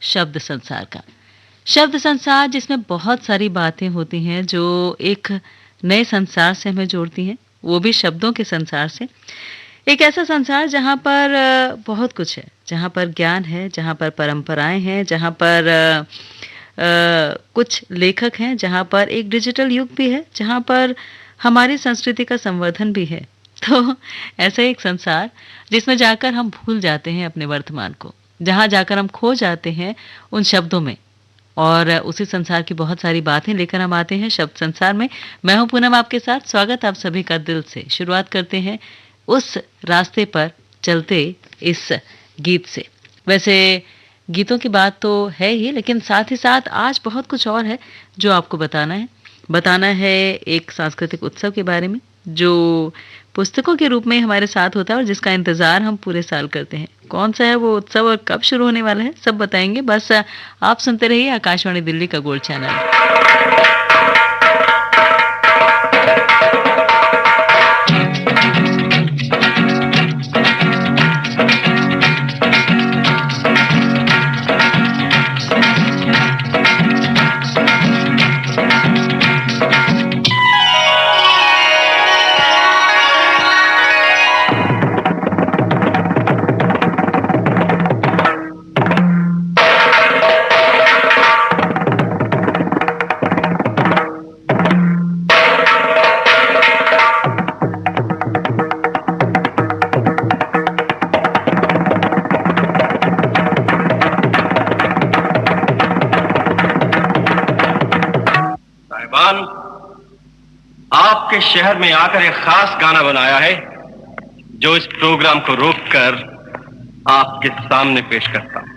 शब्द संसार का। शब्द संसार जिसमें बहुत सारी बातें होती हैं जो एक नए संसार से हमें जोड़ती हैं, वो भी शब्दों के संसार से। एक ऐसा संसार जहाँ पर बहुत कुछ है, जहाँ पर ज्ञान है, जहाँ पर परंपराएँ हैं, जहाँ पर कुछ लेखक हैं, जहाँ पर एक डिजिटल युग भी है, जहाँ पर हमारी संस्कृति का संवर्धन भी है। तो ऐसा एक संसार जिसमें जाकर हम भूल जाते हैं अपने वर्तमान को, जहाँ जाकर हम खो जाते हैं उन शब्दों में और उसी संसार की बहुत सारी बातें लेकर हम आते हैं शब्द संसार में। मैं हूँ पूनम आपके साथ, स्वागत आप सभी का दिल से। शुरुआत करते हैं उस रास्ते पर चलते इस गीत से। वैसे गीतों की बात तो है ही, लेकिन साथ ही साथ आज बहुत कुछ और है जो आपको बताना है एक सांस्कृतिक उत्सव के बारे में जो पुस्तकों के रूप में हमारे साथ होता है और जिसका इंतज़ार हम पूरे साल करते हैं। कौन सा है वो उत्सव और कब शुरू होने वाला है, सब बताएंगे। बस आप सुनते रहिए आकाशवाणी दिल्ली का गोल्ड चैनल। आपके शहर में आकर एक खास गाना बनाया है जो इस प्रोग्राम को रोककर आपके सामने पेश करता हूं।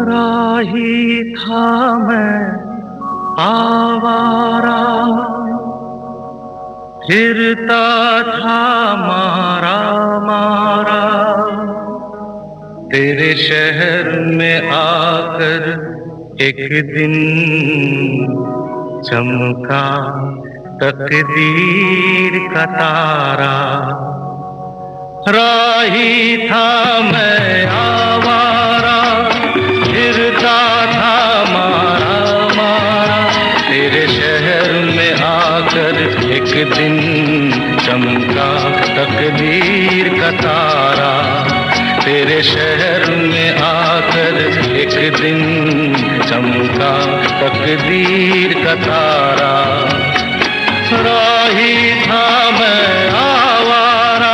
राही था मैं आवारा, फिरता था मारा मारा, तेरे शहर में आकर एक दिन चमका तकदीर का तारा। राही था मैं आवारा, फिरता था मारा मारा, तेरे शहर में आकर एक दिन चमका तकदीर का तारा। तेरे शहर में आकर एक दिन चमका तकदीर का तारा। राही था मैं आवारा।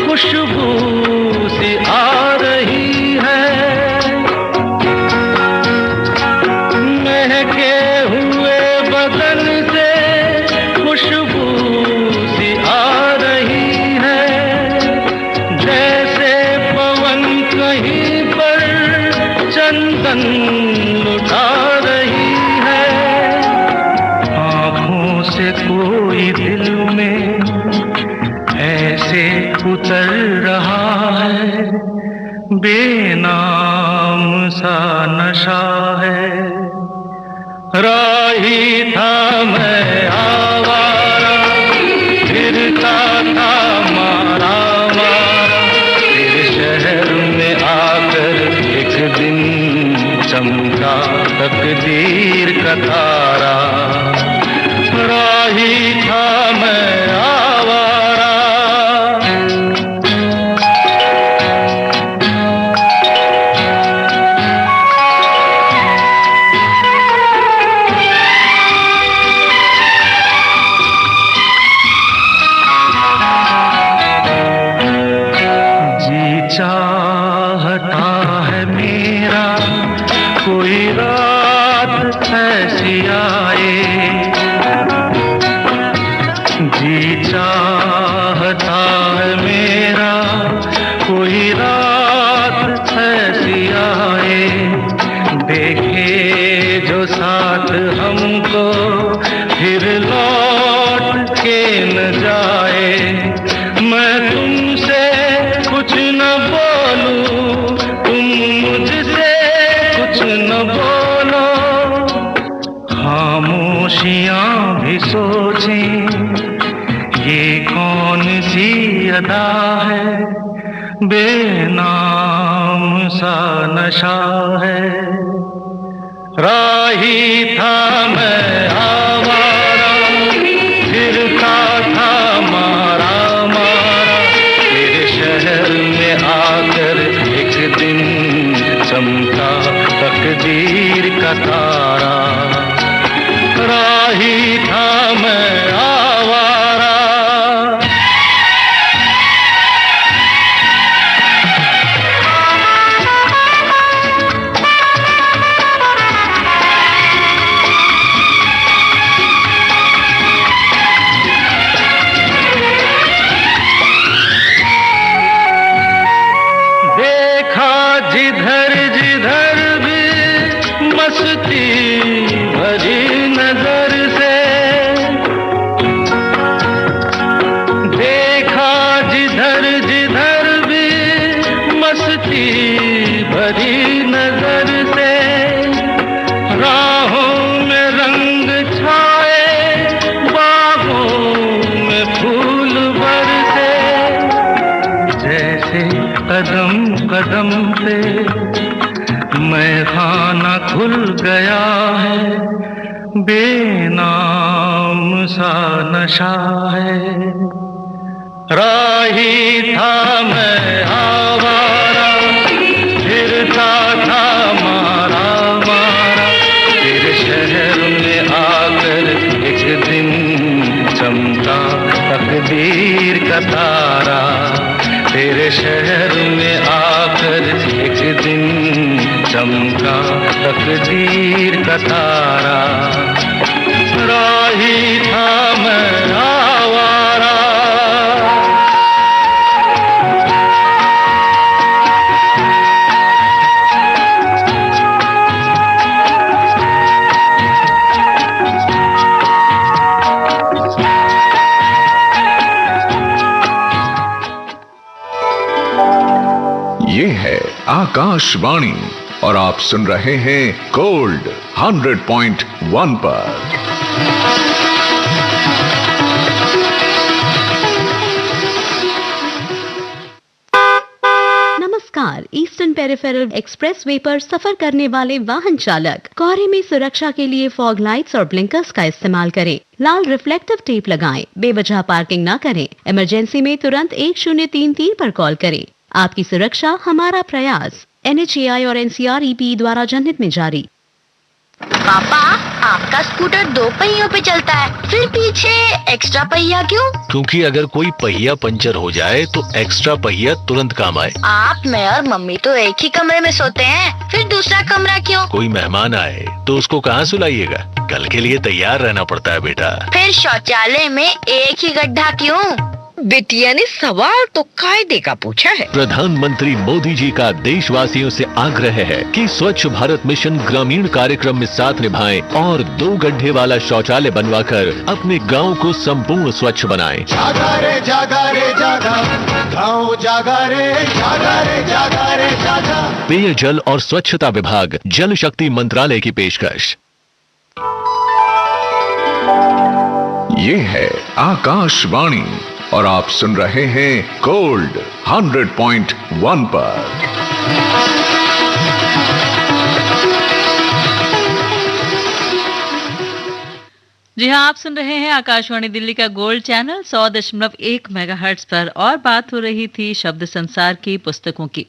खुशबू सी आ रही है, महके हुए बदन से खुशबू सी आ रही है। जैसे पवन कहीं पर चंदन लुटा रही है, आँखों से कोई दिल में ऐसे उतर रहा है, बेनाम सा नशा है। राही था मैं आवारा, फिरता था मारा मारा, तेरे शहर में आकर एक दिन चमका तकदीर का तारा। राही था मैं आवारा। अदा है, बेनाम सा नशा है। राही था मैं आवारा, फिरता था मारा मारा, तेरे शहर में आकर एक दिन चमका तकदीर का तारा। राही था मैं आवारा। देखा जिधर जिधर भी मस्ती भरी नजर से, देखा जिधर जिधर भी मस्ती भरी नजर से। राहों में रंग छाए, बागों में फूल बरसे, जैसे कदम कदम पे मैं खाना खुल गया है, बेनाम सा नशा है। राही था मैं आवारा, फिरता था मारा मारा, तेरे शहर में आकर एक दिन चमका तकदीर का तारा। तेरे शहर में आकर एक दिन चमका तकदीर का तारा। राही था मैं आवारा। ये है आकाशवाणी और आप सुन रहे हैं गोल्ड 100.1 पर। नमस्कार। ईस्टर्न पेरिफेरल एक्सप्रेसवे पर सफर करने वाले वाहन चालक कोहरे में सुरक्षा के लिए फॉग लाइट्स और ब्लिंकर्स का इस्तेमाल करें। लाल रिफ्लेक्टिव टेप लगाएं। बेवजह पार्किंग न करें। इमरजेंसी में तुरंत 1033 पर कॉल करें। आपकी सुरक्षा हमारा प्रयास। NHAI और NCREP द्वारा जनहित में जारी। पापा, आपका स्कूटर 2 पहियों पे चलता है, फिर पीछे एक्स्ट्रा पहिया क्यों? क्योंकि अगर कोई पहिया पंचर हो जाए तो एक्स्ट्रा पहिया तुरंत काम आए। आप, मैं और मम्मी तो एक ही कमरे में सोते हैं, फिर दूसरा कमरा क्यों? कोई मेहमान आए तो उसको कहाँ सुलाइएगा? कल के लिए तैयार रहना पड़ता है बेटा। फिर शौचालय में एक ही गड्ढा क्यों? बिटिया ने सवाल तो कायदे का पूछा है। प्रधानमंत्री मोदी जी का देशवासियों से आग्रह है कि स्वच्छ भारत मिशन ग्रामीण कार्यक्रम में साथ निभाएं और 2 गड्ढे वाला शौचालय बनवाकर अपने गांव को संपूर्ण स्वच्छ बनाएं। जागा रे जागा, गाँव जागा रे जागा। पेयजल और स्वच्छता विभाग, जल शक्ति मंत्रालय की पेशकश। ये है आकाशवाणी और आप सुन रहे हैं गोल्ड 100.1 पर। जी हाँ, आप सुन रहे हैं आकाशवाणी दिल्ली का गोल्ड चैनल 100.1 मेगाहर्ट्ज पर और बात हो रही थी शब्द संसार की, पुस्तकों की।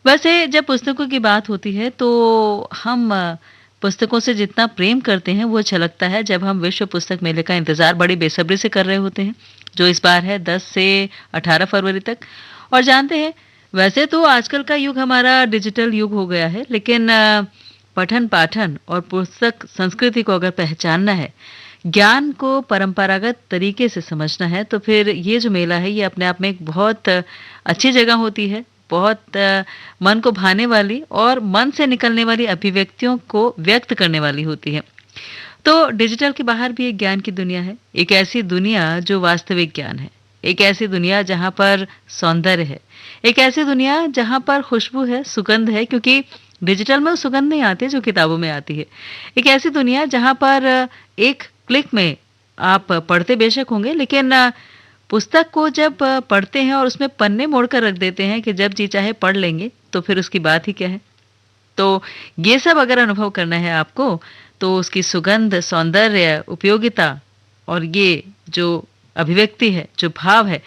वैसे जब पुस्तकों की बात होती है तो हम पुस्तकों से जितना प्रेम करते हैं वो छलकता है जब हम विश्व पुस्तक मेले का इंतजार बड़ी बेसब्री से कर रहे होते हैं, जो इस बार है 10 से 18 फरवरी तक। और जानते हैं, वैसे तो आजकल का युग हमारा डिजिटल युग हो गया है, लेकिन पठन पाठन और पुस्तक संस्कृति को अगर पहचानना है, ज्ञान को परंपरागत तरीके से समझना है, तो फिर ये जो मेला है ये अपने आप में एक बहुत अच्छी जगह होती है। बहुत मन को भाने वाली और मन से निकलने वाली अभिव्यक्तियों को व्यक्त करने वाली होती है। तो डिजिटल के बाहर भी एक ज्ञान की दुनिया है, एक ऐसी दुनिया जो वास्तविक ज्ञान है, एक ऐसी दुनिया जहाँ पर सौंदर्य है, एक ऐसी दुनिया जहाँ पर खुशबू है, सुगंध है, क्योंकि डिजिटल में वो सुगंध नहीं आती जो किताबों में आती है। एक ऐसी दुनिया जहाँ पर एक क्लिक में आप पढ़ते बेशक होंगे, लेकिन पुस्तक को जब पढ़ते हैं और उसमें पन्ने मोड़कर रख देते हैं कि जब जी चाहे पढ़ लेंगे, तो फिर उसकी बात ही क्या है। तो ये सब अगर अनुभव करना है आपको, तो उसकी सुगंध, सौंदर्य, उपयोगिता और ये जो अभिव्यक्ति है, जो भाव है,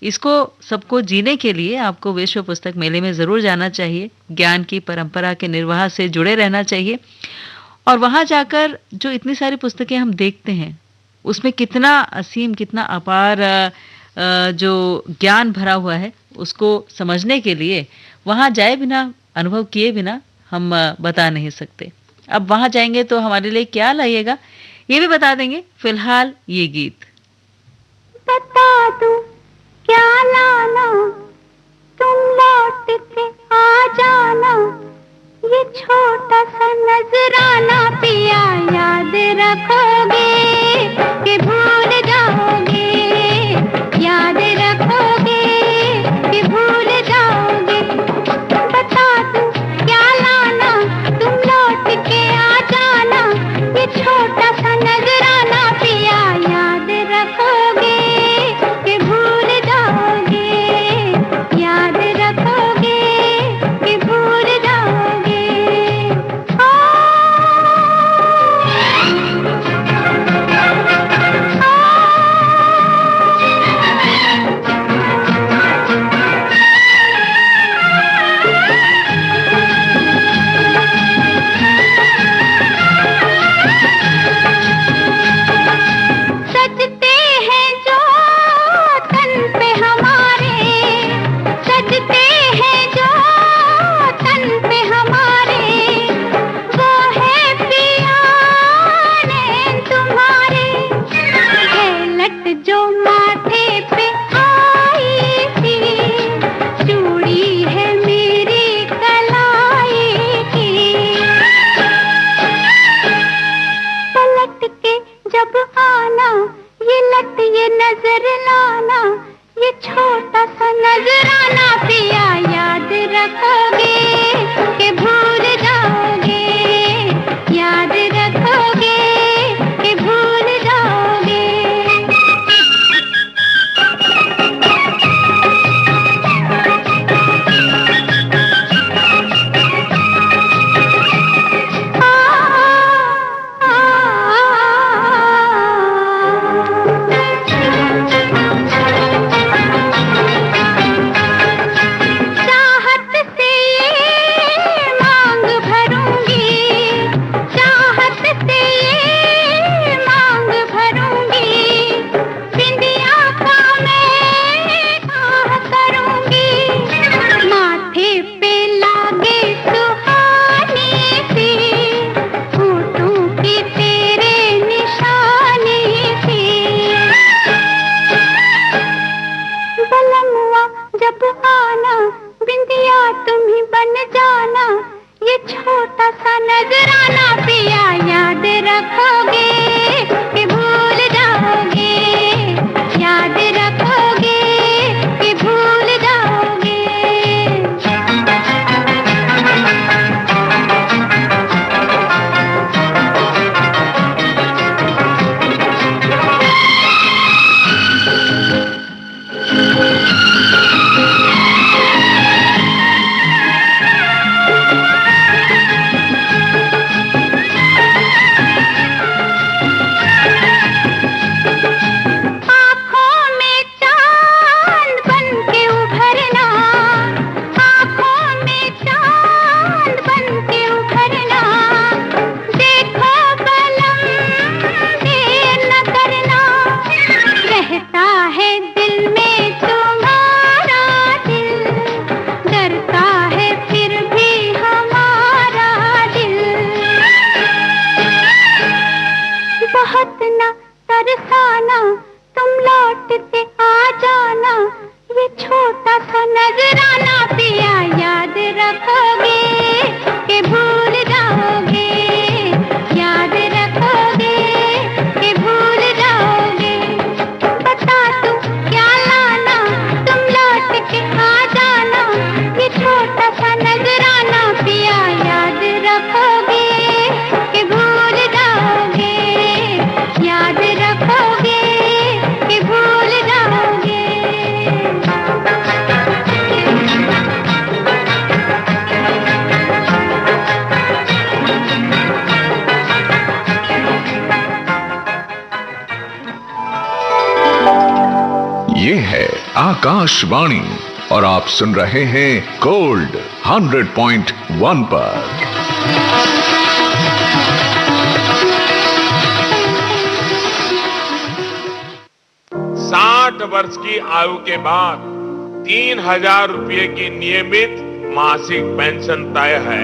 इसको सबको जीने के लिए आपको विश्व पुस्तक मेले में ज़रूर जाना चाहिए। ज्ञान की परंपरा के निर्वाह से जुड़े रहना चाहिए और वहाँ जाकर जो इतनी सारी पुस्तकें हम देखते हैं, उसमें कितना असीम, कितना अपार जो ज्ञान भरा हुआ है, उसको समझने के लिए वहाँ जाए बिना, अनुभव किए बिना हम बता नहीं सकते। अब वहाँ जाएंगे तो हमारे लिए क्या लाइएगा, ये भी बता देंगे। फिलहाल ये गीत। बता दूं क्या लाना, तुम लौट के आ जाना, ये छोटा सा नजराना पिया याद रखोगे कि भूल जाओगे, याद रखोगे कि भूल जाओगे। बता दूं क्या लाना, तुम लौट के आ जाना, ये छोटा सा नजराना पिया याद रखोगे कि भूल जाओगे, याद रखोगे कि भूल जाओगे। सजते हैं जो तन पे हमारे, सजते हैं जो तन पे हमारे, वो है पिया ने तुम्हारे। है लट जो माथे पे आई थी, चूड़ी है मेरी कलाई की। पलट के जब आना, ये लट ये नजर लाना, ये छोटा सा नजराना पिया याद रखोगे कि भूल जाओगे, याद रखोगे कि भूल जाओगे। चाहत से ये मांग भरूंगी, चाहत से ये मांग भरूंगी, बिंदिया का मैं काह करूंगी। माथे पे लागे सुहानी सी, होठों की तेरे निशानी सी। बलमुआ जब आना, बिंदिया तुम ही बन जाना, ये छोटा सा नजराना पिया याद रखोगे कि भूल जाओगे, याद रखोगे कि भूल जाओगे। आँखों में चांद बन के उभरना, आँखों में चांद बन के उभरना, देखो बलम देर न करना। रहता है दिल में तुम्हारा दिल, डरता है फिर भी हमारा दिल। बहुत न तरसाना, तुम लौट के आ जाना, ये छोटा सा नजराना पिया याद रखोगे कि भूल जाओगे, याद रखोगे कि भूल जाओगे। बता दूं क्या लाना, तुम लौट के आ जाना, ये छोटा सा नजराना पिया याद रखोगे कि भूल जाओगे, याद रखोगे कि भूल जाओगे। आकाशवाणी और आप सुन रहे हैं गोल्ड 100.1 पर। 60 वर्ष की आयु के बाद 3,000 रुपए की नियमित मासिक पेंशन तय है।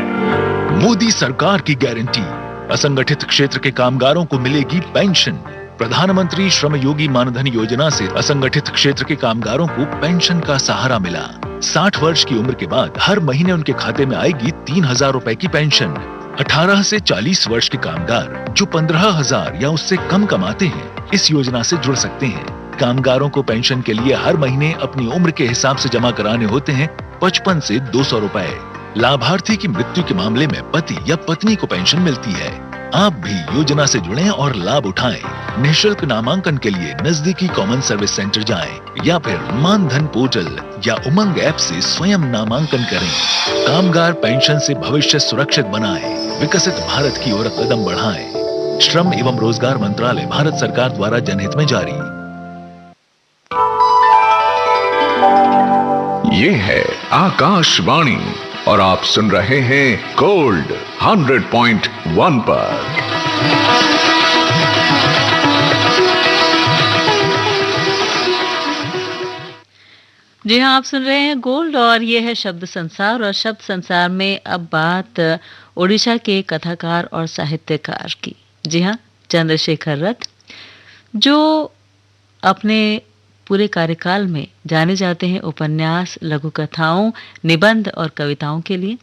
मोदी सरकार की गारंटी, असंगठित क्षेत्र के कामगारों को मिलेगी पेंशन। प्रधानमंत्री श्रम योगी मानधन योजना से असंगठित क्षेत्र के कामगारों को पेंशन का सहारा मिला। 60 वर्ष की उम्र के बाद हर महीने उनके खाते में आएगी 3,000 रुपए की पेंशन। 18 से 40 वर्ष के कामगार जो 15,000 या उससे कम कमाते हैं, इस योजना से जुड़ सकते हैं। कामगारों को पेंशन के लिए हर महीने अपनी उम्र के हिसाब से जमा कराने होते हैं 55 से 200 रुपए। लाभार्थी की मृत्यु के मामले में पति या पत्नी को पेंशन मिलती है। आप भी योजना से जुड़ें और लाभ उठाएं। निःशुल्क नामांकन के लिए नजदीकी कॉमन सर्विस सेंटर जाएं या फिर मानधन पोर्टल या उमंग ऐप से स्वयं नामांकन करें। कामगार पेंशन से भविष्य सुरक्षित बनाएं, विकसित भारत की ओर कदम बढ़ाएं। श्रम एवं रोजगार मंत्रालय, भारत सरकार द्वारा जनहित में जारी। ये है आकाशवाणी और आप सुन रहे हैं गोल्ड 100.1 पर। जी हाँ, आप सुन रहे हैं गोल्ड और ये है शब्द संसार। और शब्द संसार में अब बात ओडिशा के कथाकार और साहित्यकार की। जी हाँ, चंद्रशेखर रथ, जो अपने पूरे कार्यकाल में जाने जाते हैं उपन्यास, लघु कथाओं, निबंध और कविताओं के लिए।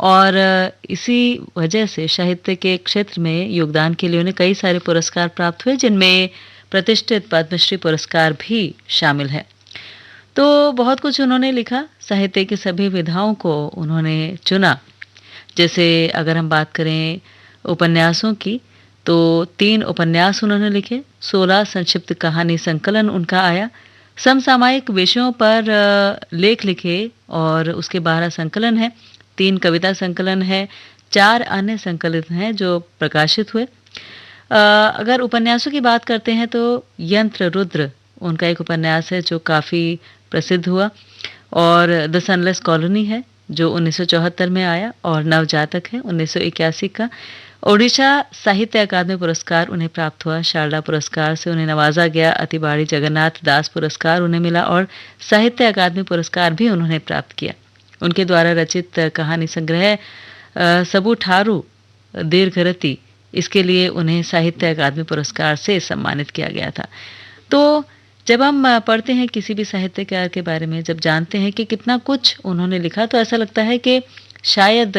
और इसी वजह से साहित्य के क्षेत्र में योगदान के लिए उन्हें कई सारे पुरस्कार प्राप्त हुए, जिनमें प्रतिष्ठित पद्मश्री पुरस्कार भी शामिल है। तो बहुत कुछ उन्होंने लिखा, साहित्य की सभी विधाओं को उन्होंने चुना। जैसे अगर हम बात करें उपन्यासों की, तो 3 उपन्यास उन्होंने लिखे, 16 संक्षिप्त कहानी संकलन उनका आया, समसामयिक विषयों पर लेख लिखे और उसके 12 संकलन है, 3 कविता संकलन है, 4 अन्य संकलित हैं जो प्रकाशित हुए। अगर उपन्यासों की बात करते हैं तो यंत्र रुद्र उनका एक उपन्यास है जो काफ़ी प्रसिद्ध हुआ, और द सनलेस कॉलोनी है जो 1974 में आया, और नवजातक है 1981 का। ओडिशा साहित्य अकादमी पुरस्कार उन्हें प्राप्त हुआ, शारदा पुरस्कार से उन्हें नवाजा गया, अतिबाड़ी जगन्नाथ दास पुरस्कार उन्हें मिला और साहित्य अकादमी पुरस्कार भी उन्होंने प्राप्त किया। उनके द्वारा रचित कहानी संग्रह सबूठारू दीर्घरति, इसके लिए उन्हें साहित्य अकादमी पुरस्कार से सम्मानित किया गया था। तो जब हम पढ़ते हैं किसी भी साहित्यकार के बारे में, जब जानते हैं कि कितना कुछ उन्होंने लिखा, तो ऐसा लगता है कि शायद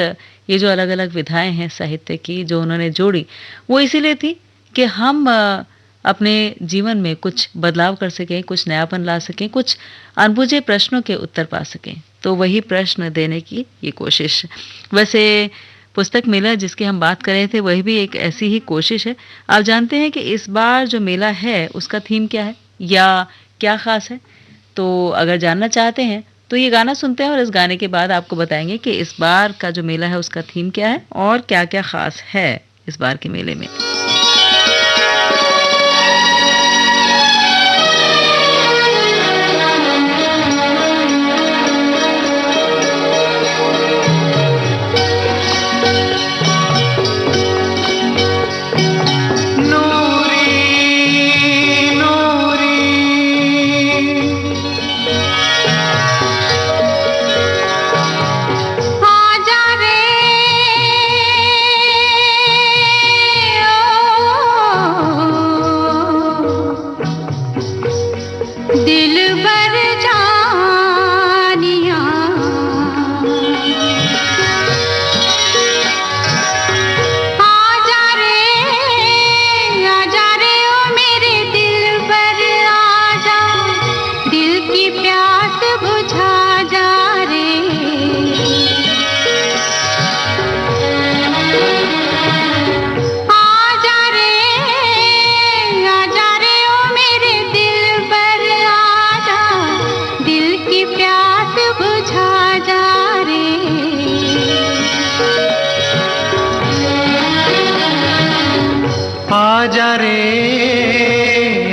ये जो अलग अलग विधाएं हैं साहित्य की जो उन्होंने जोड़ी, वो इसीलिए थी कि हम अपने जीवन में कुछ बदलाव कर सकें, कुछ नयापन ला सकें, कुछ अनबुझे प्रश्नों के उत्तर पा सकें। तो वही प्रश्न देने की ये कोशिश। वैसे पुस्तक मेला जिसकी हम बात कर रहे थे, वही भी एक ऐसी ही कोशिश है। आप जानते हैं कि इस बार जो मेला है उसका थीम क्या है या क्या खास है? तो अगर जानना चाहते हैं तो ये गाना सुनते हैं और इस गाने के बाद आपको बताएंगे कि इस बार का जो मेला है उसका थीम क्या है और क्या क्या खास है इस बार के मेले में।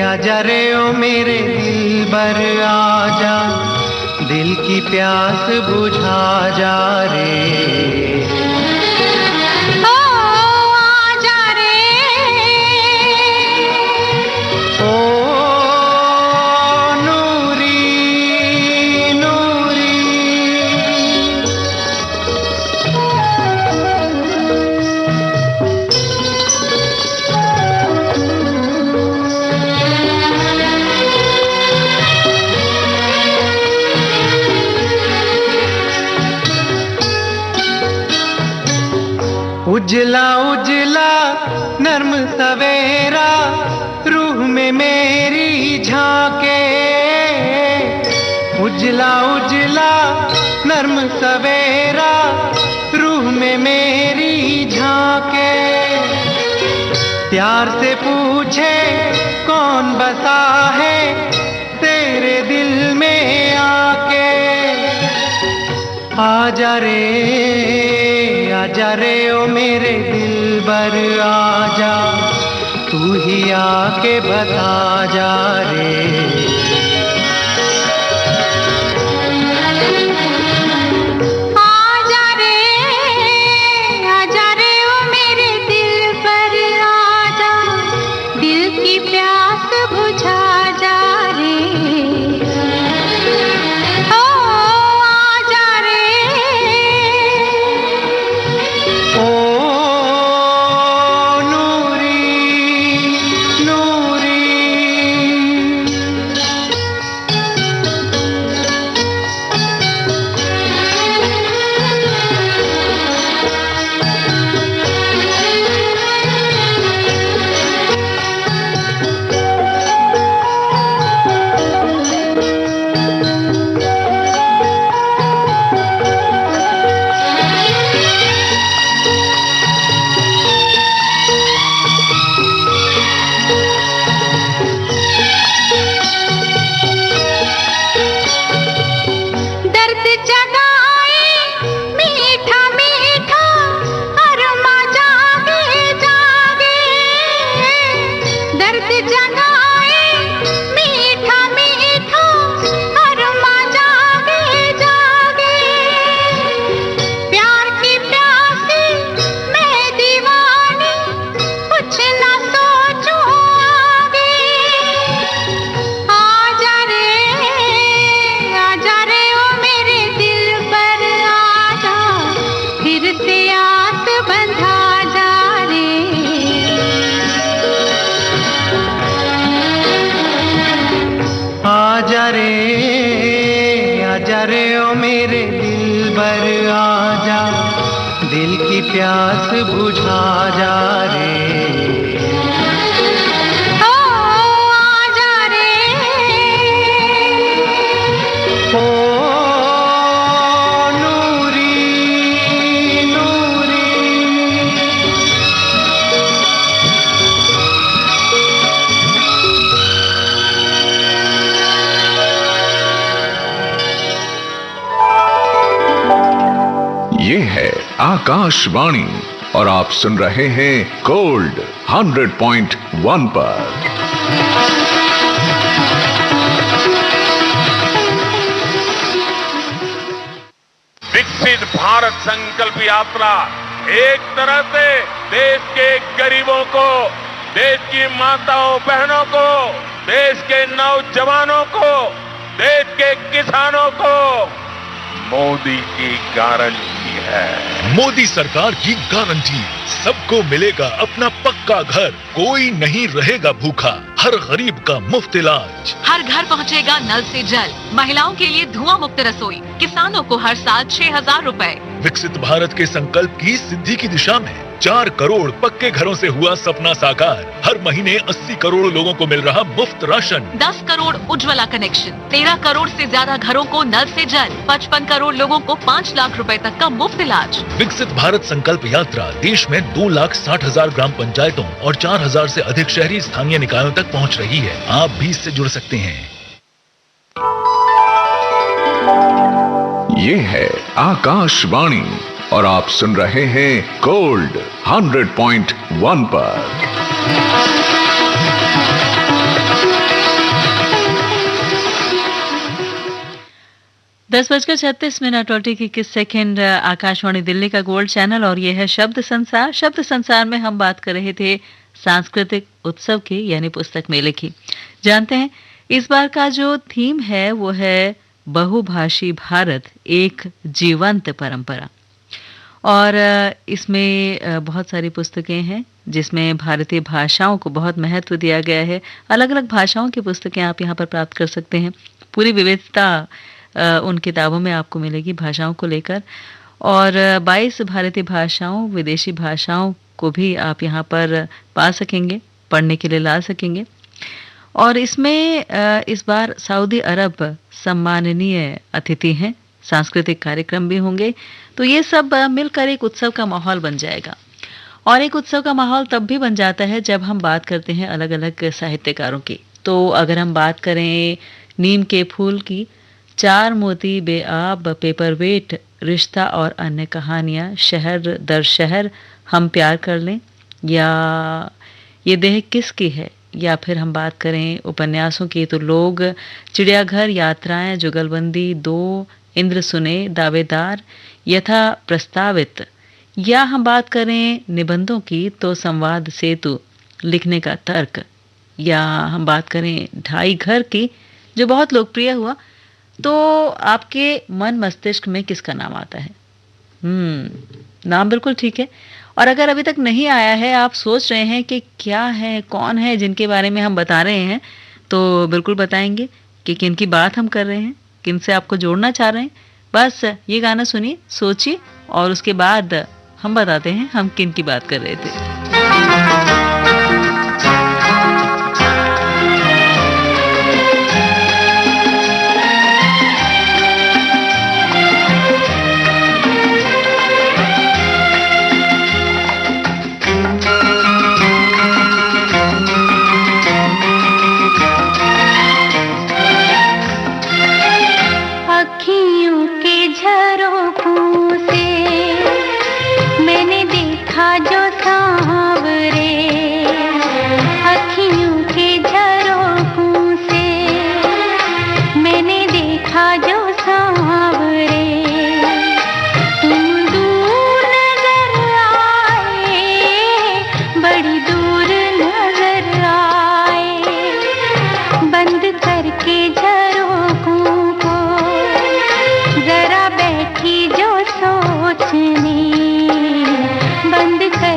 आजा रे ओ मेरे दिलबर आजा, प्यास बुझा जा रे। उजला उजला नर्म सवेरा रूह में मेरी झांके। उजला उजला नर्म सवेरा रूह में मेरी झांके। प्यार से पूछे कौन बसा है तेरे दिल में आके। आजा रे ओ मेरे दिलबर आजा, तू ही आके बता जा रे। आजा रे ओ मेरे दिलबर आजा, दिल की प्यास बुझा जा रे। आजा रे ओ मेरे दिलबर आजा, दिल की प्यास बुझा जा रे। ये है आकाशवाणी और आप सुन रहे हैं गोल्ड 100.1 पर। विकसित भारत संकल्प यात्रा एक तरह से देश के गरीबों को, देश की माताओं बहनों को, देश के नौजवानों को, देश के किसानों को मोदी की गारंटी है। मोदी सरकार की गारंटी, सबको मिलेगा अपना पक्का घर, कोई नहीं रहेगा भूखा, हर गरीब का मुफ्त इलाज, हर घर पहुंचेगा नल से जल, महिलाओं के लिए धुआं मुक्त रसोई, किसानों को हर साल 6,000 रुपए। विकसित भारत के संकल्प की सिद्धि की दिशा में 4 करोड़ पक्के घरों से हुआ सपना साकार। हर महीने 80 करोड़ लोगों को मिल रहा मुफ्त राशन, 10 करोड़ उज्ज्वला कनेक्शन, 13 करोड़ से ज्यादा घरों को नल से जल, 55 करोड़ लोगों को 5 लाख रुपए तक का मुफ्त इलाज। विकसित भारत संकल्प यात्रा देश में 2,60,000 ग्राम पंचायतों और 4,000 से अधिक शहरी स्थानीय निकायों तक पहुंच रही है। आप भी इससे जुड़ सकते हैं। ये है आकाशवाणी और आप सुन रहे हैं गोल्ड 100.1 पर। 10:36 और 21 सेकेंड। आकाशवाणी दिल्ली का गोल्ड चैनल और ये है शब्द संसार। शब्द संसार में हम बात कर रहे थे सांस्कृतिक उत्सव की यानी पुस्तक मेले की। जानते हैं इस बार का जो थीम है वो है बहुभाषी भारत, एक जीवंत परंपरा। और इसमें बहुत सारी पुस्तकें हैं जिसमें भारतीय भाषाओं को बहुत महत्व दिया गया है। अलग अलग भाषाओं की पुस्तकें आप यहाँ पर प्राप्त कर सकते हैं। पूरी विविधता उन किताबों में आपको मिलेगी भाषाओं को लेकर। और 22 भारतीय भाषाओं, विदेशी भाषाओं को भी आप यहाँ पर पा सकेंगे, पढ़ने के लिए ला सकेंगे। और इसमें इस बार सऊदी अरब सम्माननीय अतिथि हैं, सांस्कृतिक कार्यक्रम भी होंगे। तो ये सब मिलकर एक उत्सव का माहौल बन जाएगा। और एक उत्सव का माहौल तब भी बन जाता है जब हम बात करते हैं अलग अलग साहित्यकारों की। तो अगर हम बात करें नीम के फूल की, 4 मोती बेआब, पेपरवेट, रिश्ता और अन्य कहानियाँ, शहर दर शहर, हम प्यार कर लें, या ये देह किसकी है, या फिर हम बात करें उपन्यासों की तो लोग, चिड़ियाघर, यात्राएं, जुगलबंदी, 2, इंद्र सुने, दावेदार, यथा प्रस्तावित, या हम बात करें निबंधों की तो संवाद सेतु, लिखने का तर्क, या हम बात करें ढाई घर की जो बहुत लोकप्रिय हुआ। तो आपके मन मस्तिष्क में किसका नाम आता है? नाम बिल्कुल ठीक है। और अगर अभी तक नहीं आया है, आप सोच रहे हैं कि क्या है, कौन है जिनके बारे में हम बता रहे हैं, तो बिल्कुल बताएंगे कि किन की बात हम कर रहे हैं, किन से आपको जोड़ना चाह रहे हैं। बस ये गाना सुनिए, सोचिए और उसके बाद हम बताते हैं हम किन की बात कर रहे थे। बंद कर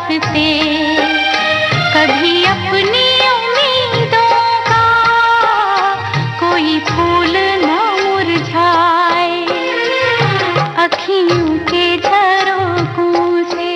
वास्ते कभी अपनी उम्मीदों का कोई फूल न मुरझाए, अखियों के झरोखों से।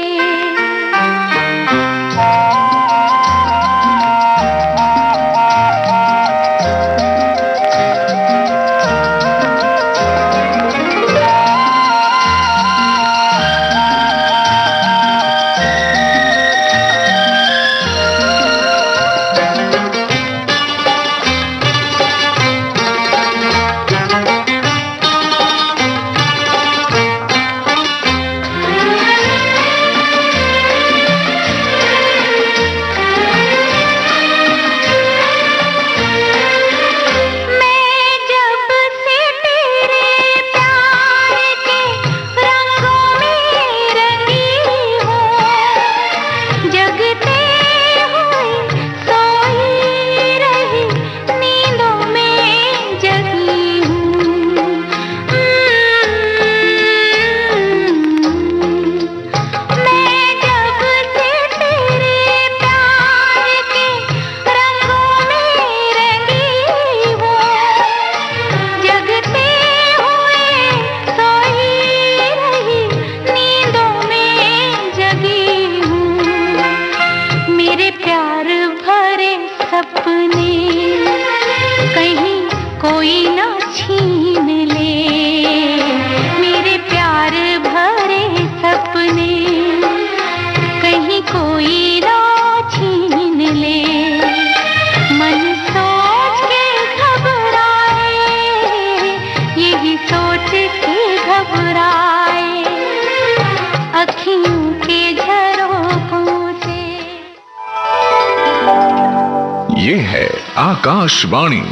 ये है आकाशवाणी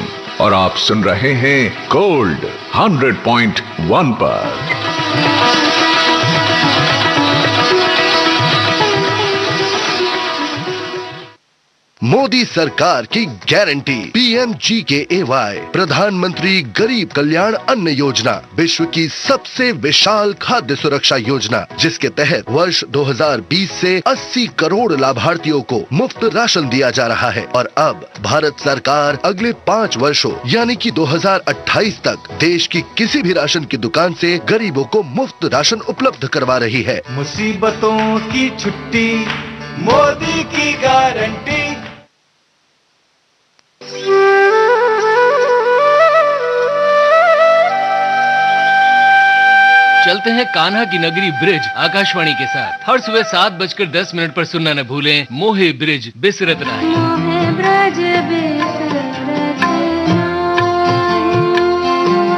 और आप सुन रहे हैं गोल्ड 100.1 पर। मोदी सरकार की गारंटी PMGKAY प्रधानमंत्री गरीब कल्याण अन्न योजना विश्व की सबसे विशाल खाद्य सुरक्षा योजना, जिसके तहत वर्ष 2020 से 80 करोड़ लाभार्थियों को मुफ्त राशन दिया जा रहा है। और अब भारत सरकार अगले 5 वर्षों यानी कि 2028 तक देश की किसी भी राशन की दुकान से गरीबों को मुफ्त राशन उपलब्ध करवा रही है। मुसीबतों की छुट्टी, मोदी की गारंटी। चलते हैं कान्हा की नगरी ब्रिज आकाशवाणी के साथ। हर सुबह 7:10 पर सुनना न भूलें मोहे ब्रिज बिसरत राही।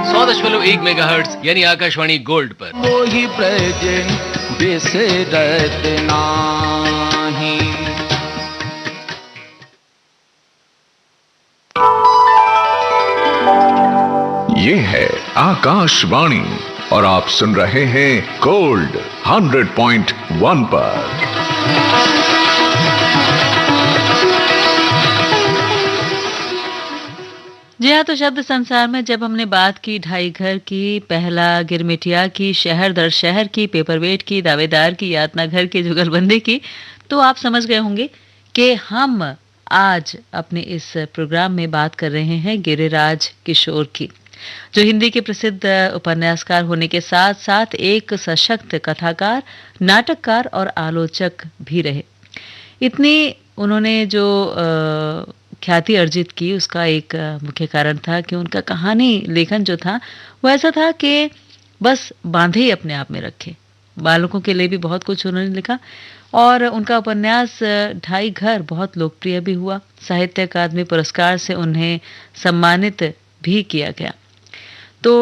100.1 मेगाहर्ट्ज यानी आकाशवाणी गोल्ड पर। मोहि ब्रज बिसरत नाही। ये है आकाशवाणी और आप सुन रहे हैं गोल्ड 100.1 पर। जी हाँ, तो शब्द संसार में जब हमने बात की ढाई घर की, पहला गिरमिटिया की, शहर दर शहर की, पेपरवेट की, दावेदार की, यातना घर की, जुगलबंदी की, तो आप समझ गए होंगे कि हम आज अपने इस प्रोग्राम में बात कर रहे हैं गिरिराज किशोर की, जो हिंदी के प्रसिद्ध उपन्यासकार होने के साथ साथ एक सशक्त कथाकार, नाटककार और आलोचक भी रहे। इतनी उन्होंने जो ख्याति अर्जित की, उसका एक मुख्य कारण था कि उनका कहानी लेखन जो था वो ऐसा था कि बस बांधे ही अपने आप में रखे। बालकों के लिए भी बहुत कुछ उन्होंने लिखा और उनका उपन्यास ढाई घर बहुत लोकप्रिय भी हुआ। साहित्य अकादमी पुरस्कार से उन्हें सम्मानित भी किया गया। तो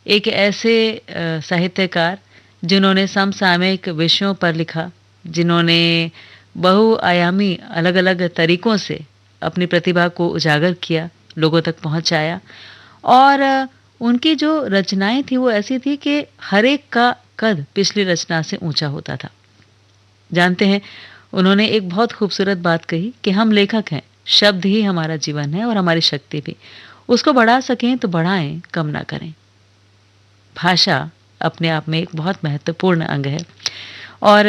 एक ऐसे साहित्यकार जिन्होंने समसामयिक विषयों पर लिखा, जिन्होंने बहुआयामी अलग अलग तरीकों से अपनी प्रतिभा को उजागर किया, लोगों तक पहुंचाया, और उनकी जो रचनाएं थी वो ऐसी थी कि हर एक का कद पिछली रचना से ऊंचा होता था। जानते हैं, उन्होंने एक बहुत खूबसूरत बात कही कि हम लेखक हैं, शब्द ही हमारा जीवन है और हमारी शक्ति भी। उसको बढ़ा सकें तो बढ़ाएं, कम ना करें। भाषा अपने आप में एक बहुत महत्वपूर्ण अंग है और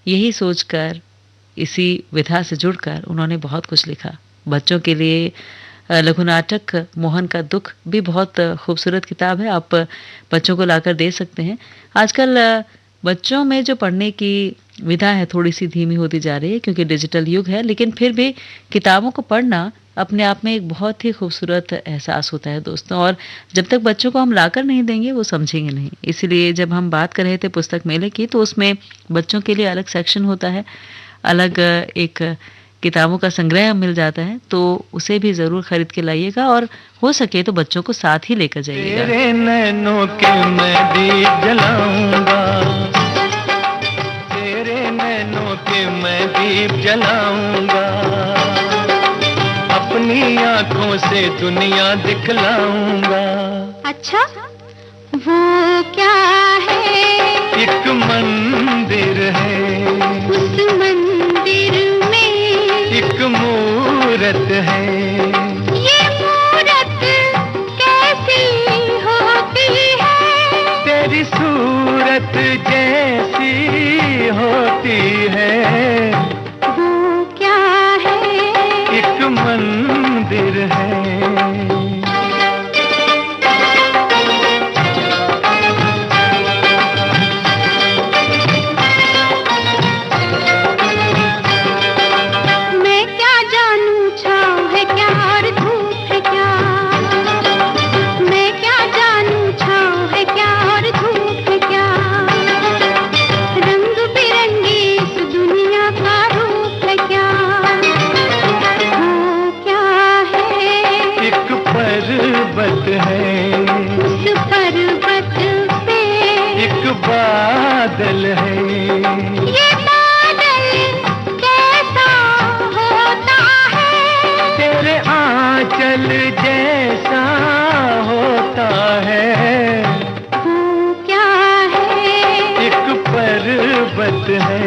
यही सोचकर, इसी विधा से जुड़कर उन्होंने बहुत कुछ लिखा। बच्चों के लिए लघु नाटक मोहन का दुख भी बहुत खूबसूरत किताब है, आप बच्चों को लाकर दे सकते हैं। आजकल बच्चों में जो पढ़ने की विधा है थोड़ी सी धीमी होती जा रही है क्योंकि डिजिटल युग है, लेकिन फिर भी किताबों को पढ़ना अपने आप में एक बहुत ही खूबसूरत एहसास होता है दोस्तों, और जब तक बच्चों को हम लाकर नहीं देंगे वो समझेंगे नहीं। इसीलिए जब हम बात कर रहे थे पुस्तक मेले की, तो उसमें बच्चों के लिए अलग सेक्शन होता है, अलग एक किताबों का संग्रह मिल जाता है, तो उसे भी ज़रूर खरीद के लाइएगा और हो सके तो बच्चों को साथ ही लेकर जाइएगा। तेरे नैनों के मैं दीप जलाऊंगा, तेरे नैनों के मैं दीप जलाऊंगा, अपनी आंखों से दुनिया दिखलाऊंगा। अच्छा, वो क्या है? एक मंदिर है, उस मंदिर में एक मूरत है। ये मूरत कैसी होती है? तेरी सूरत जैसी होती है। वो क्या है? एक मंदिर है। बादल है, ये बादल कैसा होता है? तेरे आंचल जैसा होता है। वो क्या है? एक पर्वत है।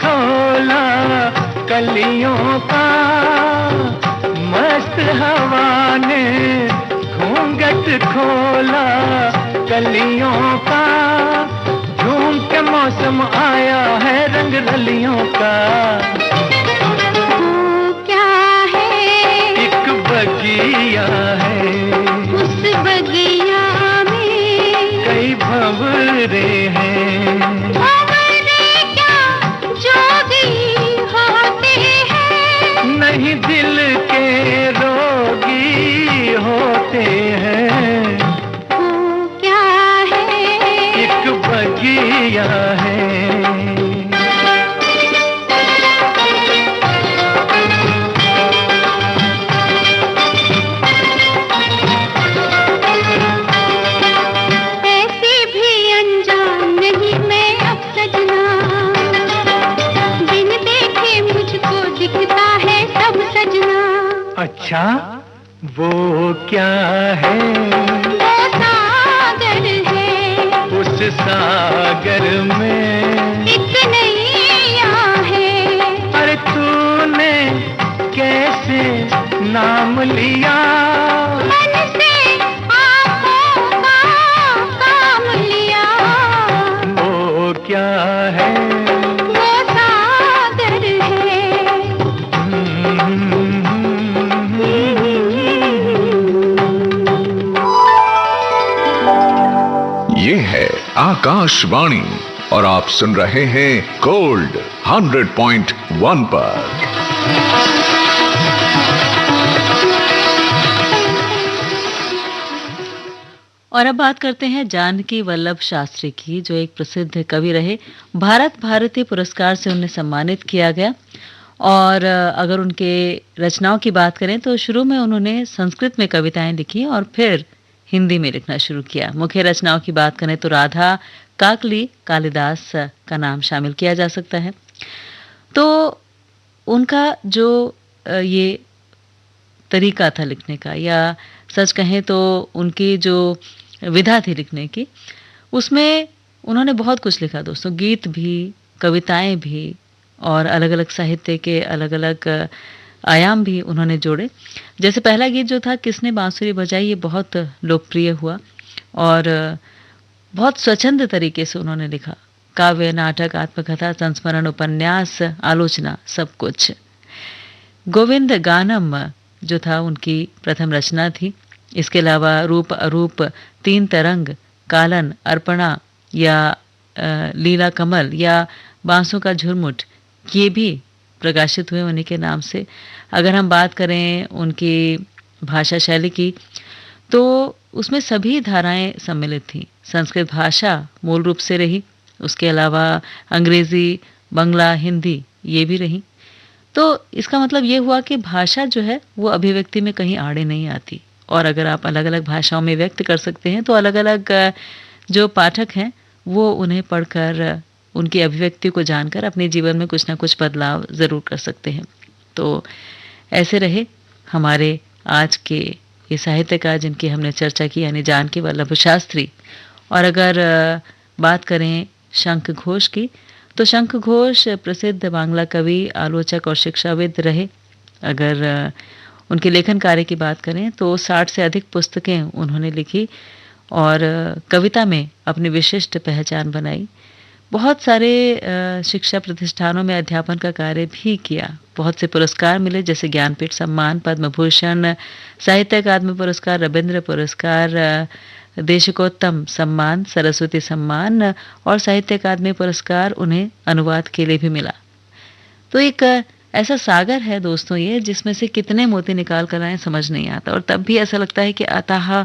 खोला कलियों का, मस्त हवा ने घूंघट खोला कलियों का, झूम के मौसम आया है रंग रलियों का। वो क्या है? एक बगिया है, उस बगिया में कई भंवरे हैं। नहीं दिल के रोगी होते हैं। वो क्या है? एक बगिया है। ऐसी भी अनजान नहीं मैं अब सजना, बिन देखे मुझको दिखता है सब सजना। अच्छा, वो क्या है? वो सागर है, उस सागर में एक नैया है। अरे तूने कैसे नाम लिया? मन से आँखों का काम लिया। वो क्या है? वो सागर है। ये है आकाशवाणी और आप सुन रहे हैं गोल्ड 100.1 पर। और अब बात करते हैं जानकी वल्लभ शास्त्री की, जो एक प्रसिद्ध कवि रहे। भारत भारती पुरस्कार से उन्हें सम्मानित किया गया। और अगर उनके रचनाओं की बात करें तो शुरू में उन्होंने संस्कृत में कविताएं लिखी और फिर हिंदी में लिखना शुरू किया। मुख्य रचनाओं की बात करें तो राधा, काकली, कालिदास का नाम शामिल किया जा सकता है। तो उनका जो ये तरीका था लिखने का, या सच कहें तो उनकी जो विधा थी लिखने की, उसमें उन्होंने बहुत कुछ लिखा दोस्तों, गीत भी, कविताएं भी और अलग अलग साहित्य के अलग अलग आयाम भी उन्होंने जोड़े। जैसे पहला गीत जो था किसने बांसुरी बजाई, ये बहुत लोकप्रिय हुआ और बहुत स्वच्छंद तरीके से उन्होंने लिखा। काव्य, नाटक, आत्मकथा, संस्मरण, उपन्यास, आलोचना, सब कुछ। गोविंद गानम जो था उनकी प्रथम रचना थी। इसके अलावा रूप अरूप, तीन तरंग, कालन, अर्पणा या लीला कमल या बांसों का झुरमुट, ये भी प्रकाशित हुए उन्हीं के नाम से। अगर हम बात करें उनकी भाषा शैली की तो उसमें सभी धाराएं सम्मिलित थीं। संस्कृत भाषा मूल रूप से रही, उसके अलावा अंग्रेजी, बंगला, हिंदी ये भी रही। तो इसका मतलब ये हुआ कि भाषा जो है वो अभिव्यक्ति में कहीं आड़े नहीं आती, और अगर आप अलग अलग भाषाओं में व्यक्त कर सकते हैं तो अलग अलग जो पाठक हैं वो उन्हें पढ़कर, उनकी अभिव्यक्ति को जानकर अपने जीवन में कुछ ना कुछ बदलाव ज़रूर कर सकते हैं। तो ऐसे रहे हमारे आज के ये साहित्यकार जिनकी हमने चर्चा की, यानी जानकी वल्लभ शास्त्री। और अगर बात करें शंख घोष की, तो शंख घोष प्रसिद्ध बांग्ला कवि, आलोचक और शिक्षाविद रहे। अगर उनके लेखन कार्य की बात करें तो 60 से अधिक पुस्तकें उन्होंने लिखी और कविता में अपनी विशिष्ट पहचान बनाई। बहुत सारे शिक्षा प्रतिष्ठानों में अध्यापन का कार्य भी किया। बहुत से पुरस्कार मिले, जैसे ज्ञानपीठ सम्मान, पद्म भूषण, साहित्य अकादमी पुरस्कार, रविंद्र पुरस्कार, देशिकोत्तम सम्मान, सरस्वती सम्मान और साहित्य अकादमी पुरस्कार उन्हें अनुवाद के लिए भी मिला। तो एक ऐसा सागर है दोस्तों ये, जिसमें से कितने मोती निकाल कर आए समझ नहीं आता, और तब भी ऐसा लगता है कि अथाह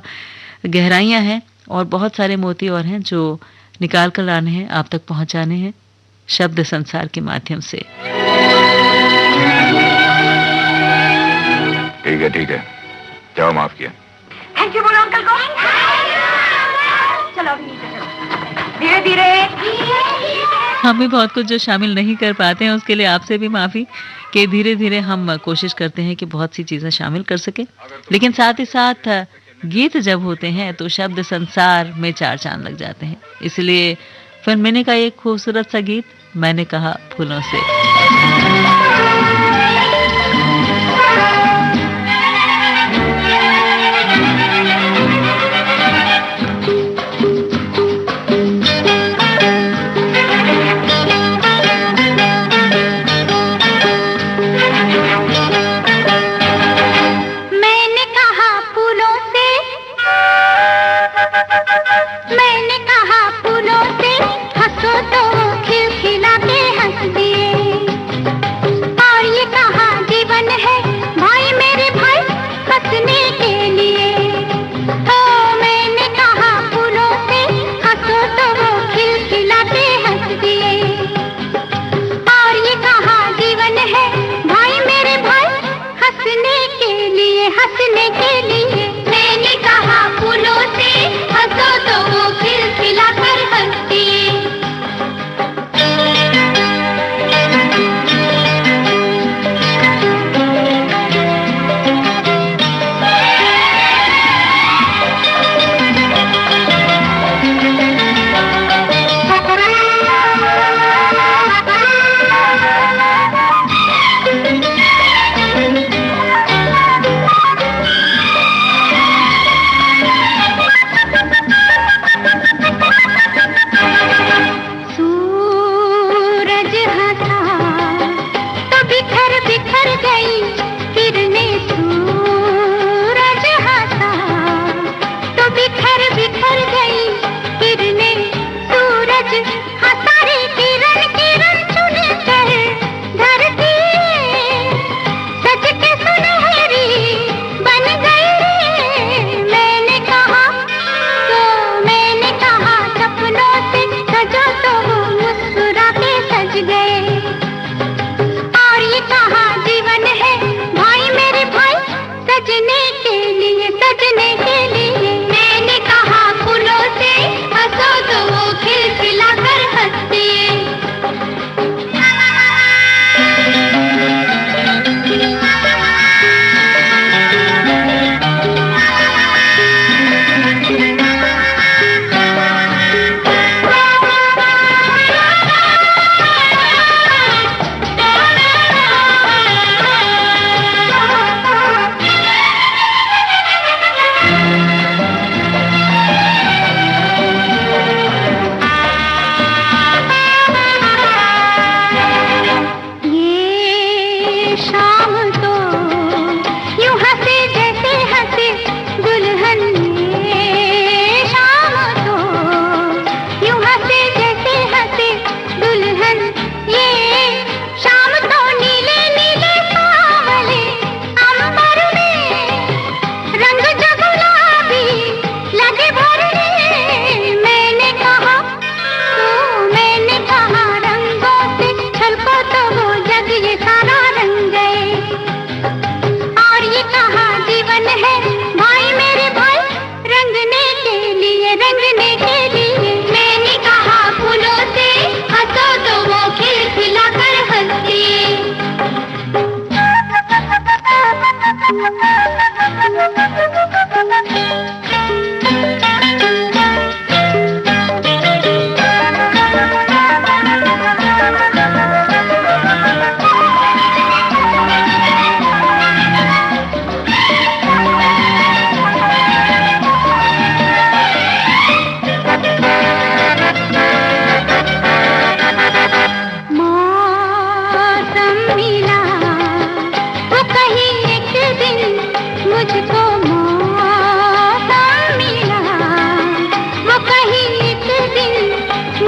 गहराइयां हैं और बहुत सारे मोती और हैं जो निकाल कर लाने हैं, आप तक पहुंचाने हैं शब्द संसार के माध्यम से। ठीक है, जाओ, माफ किया। थैंक यू बोलो अंकल को। चलो अभी नीचे चलो, धीरे धीरे। हम भी बहुत कुछ जो शामिल नहीं कर पाते हैं उसके लिए आपसे भी माफी, कि धीरे धीरे हम कोशिश करते हैं कि बहुत सी चीजें शामिल कर सके, लेकिन साथ ही साथ गीत जब होते हैं तो शब्द संसार में चार चांद लग जाते हैं। इसलिए फिल्म मैंने का एक खूबसूरत सा गीत, मैंने कहा फूलों से। मैंने कहा फूलों से, हंसो तो खिलखिलाते हंस दिए।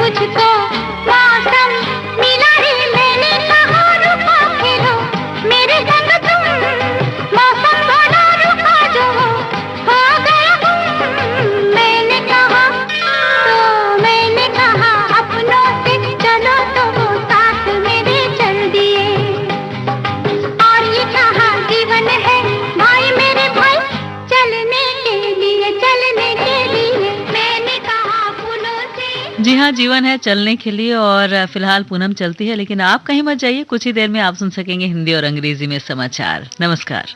मुझको मौसम मिला रे, मैंने कहा रुको खेलो मेरे संग तुम, मौसम बोला रुको जो हो गया गुम। मैंने कहा अपनों से चलो तो वो साथ मेरे चल दिए, और ये कहा जीवन है भाई मेरे भाई, चलने के लिए मैंने कहा फूलों से। जी हाँ, जीवन है चलने के लिए, और फिलहाल पूनम चलती है, लेकिन आप कहीं मत जाइए, कुछ ही देर में आप सुन सकेंगे हिंदी और अंग्रेजी में समाचार। नमस्कार।